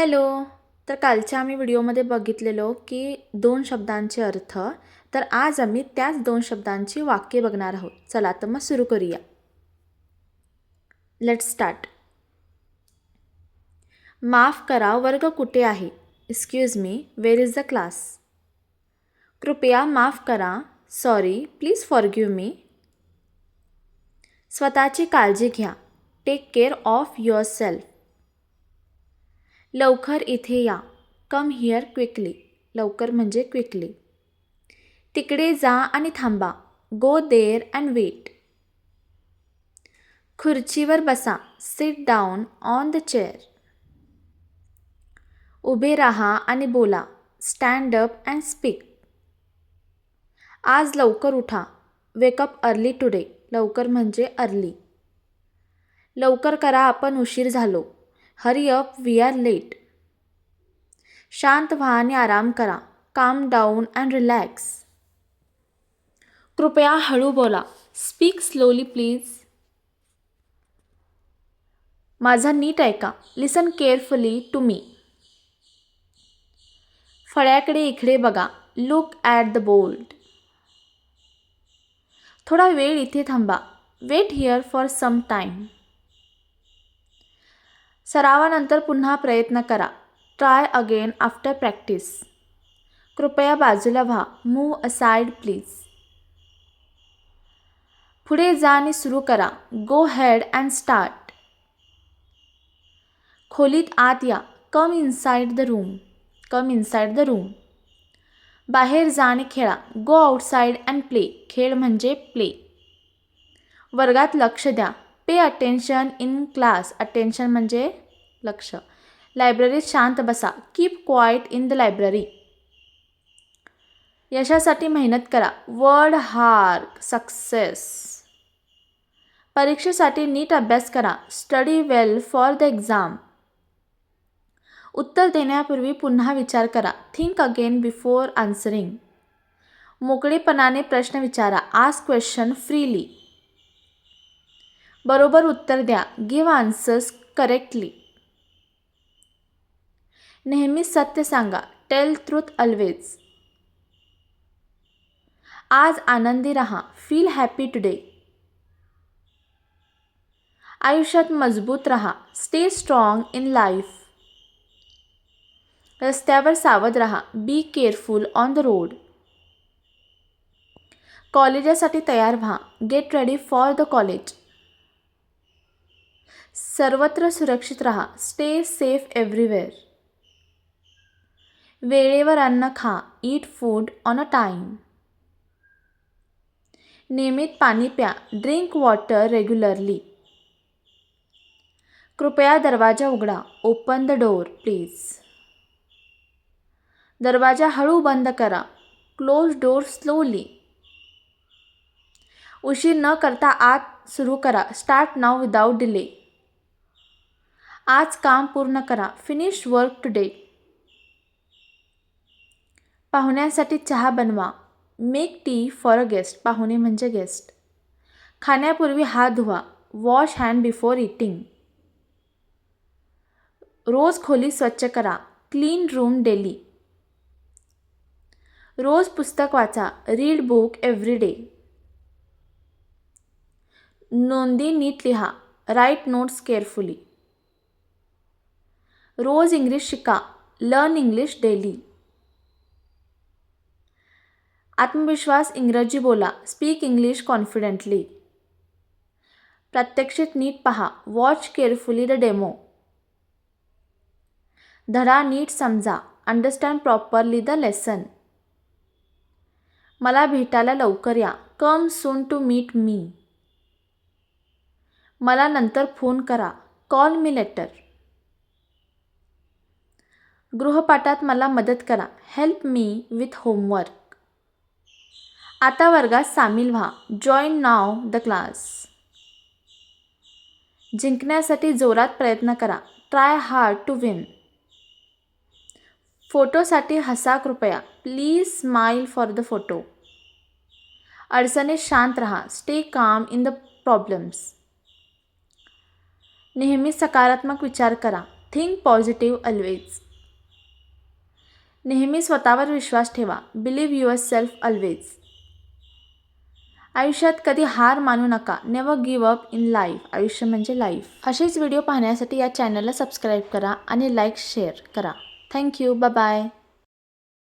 Hello. तर कालच्या आम्ही व्हिडिओमध्ये बघितलेलो की दोन शब्दांचे अर्थ. तर आज आम्ही त्याच दोन शब्दांची वाक्ये बघणार आहोत. चला तर मग सुरू करूया. Let's start. माफ करा, वर्ग कुठे आहे? Excuse me, where is the class? कृपया माफ करा, सॉरी, प्लीज फॉरगिव्ह मी. स्वतःची काळजी घ्या, take care of yourself. लवकर इथे या, कम हिअर क्विकली. लवकर म्हणजे क्विकली. तिकडे जा आणि थांबा, गो देअर अँड वेट. खुर्चीवर बसा, sit down on the chair. उभे राहा आणि बोला, स्टँड अप अँड स्पीक. आज लवकर उठा, वेक अप अर्ली टुडे. लवकर म्हणजे अर्ली. लवकर करा, आपण उशीर झालो, hurry up, we are late. शांत व्हा आणि आराम करा, काम डाऊन अँड रिलॅक्स. कृपया हळू बोला, स्पीक स्लोली प्लीज. माझा नीट ऐका, लिसन केअरफुली टू मी. फळ्याकडे इकडे बघा, लुक ॲट द बोर्ड. थोडा वेळ इथे थांबा, wait here for some time. सरावानंतर पुन्हा प्रयत्न करा, ट्राय अगेन आफ्टर प्रॅक्टिस. कृपया बाजूला व्हा, मूव असाइड प्लीज. पुढे जा आणि सुरू करा, गो हेड अँड स्टार्ट. खोलीत आत या, come inside the room. Come inside the room. बाहेर जा आणि खेळा, गो आउटसाइड अँड प्ले. खेळ म्हणजे प्ले. वर्गात लक्ष द्या, pay attention in class. Attention म्हणजे लक्ष. लायब्ररीत शांत बसा, keep quiet in the library. यशासाठी मेहनत करा, वर्ड हार्ड सक्सेस. परीक्षेसाठी नीट अभ्यास करा, study well for the exam. उत्तर देण्यापूर्वी पुन्हा विचार करा, थिंक अगेन बिफोर आन्सरिंग. मोकळेपणाने प्रश्न विचारा, आस्क क्वेश्चन फ्रीली. बरोबर उत्तर द्या, गिव्ह आन्सर्स करेक्टली. नेहमी सत्य सांगा, टेल ट्रूथ ऑलवेज. आज आनंदी रहा, फील हॅपी टुडे. आयुष्यात मजबूत रहा, स्टे स्ट्रॉंग इन लाईफ. रस्त्यावर सावध रहा, be careful on the road. कॉलेजासाठी तयार व्हा, get ready for the college. सर्वत्र सुरक्षित रहा, स्टे सेफ एव्हरीवेअर. वेळेवर अन्न खा, eat food on a time. नियमित पाणी प्या, ड्रिंक वॉटर रेग्युलरली. कृपया दरवाजा उघडा, ओपन द डोअर प्लीज. दरवाजा हळू बंद करा, क्लोज डोअर स्लोली. उशीर न करता आत सुरू करा, स्टार्ट नाव विदाउट डिले. आज काम पूर्ण करा, फिनिश वर्क टुडे. पाहुण्यांसाठी चहा बनवा, make tea for a guest. पाहुणे म्हणजे गेस्ट. खाण्यापूर्वी हात धुवा, वॉश हँड बिफोर इटिंग. रोज खोली स्वच्छ करा, क्लीन रूम डेली. रोज पुस्तक वाचा, रीड बुक एव्हरी डे. नोंदी नीट लिहा, राईट नोट्स केअरफुली. रोज इंग्लिश शिका, लर्न इंग्लिश डेली. आत्मविश्वास इंग्रजी बोला, स्पीक इंग्लिश कॉन्फिडेंटली. प्रात्यक्षिक नीट पहा, वॉच केअरफुली द डेमो. धडा नीट समजा, अंडरस्टँड प्रॉपरली द लेसन. मला भेटायला लवकर या, कम सून टू मीट मी. मला नंतर फोन करा, कॉल मी लेटर. गृहपाठात मला मदत करा, हेल्प मी विथ होमवर्क. आता वर्गात सामील व्हा, जॉईन नाव द क्लास. जिंकण्यासाठी जोरात प्रयत्न करा, ट्राय हार्ड टू विन. फोटोसाठी हसा कृपया, please smile for the photo. अडचणीत शांत राहा, stay calm in the problems. नेहमी सकारात्मक विचार करा, थिंक पॉझिटिव्ह ऑलवेज. नेहमी स्वतःवर विश्वास ठेवा. Believe your self always. आयुष्यात कधी हार मानू नका. Never give up in life. आयुष्य म्हणजे लाईफ. असेच व्हिडिओ पाहण्यासाठी या चॅनलला सबस्क्राईब करा आणि लाईक शेअर करा. थँक्यू. Bye bye.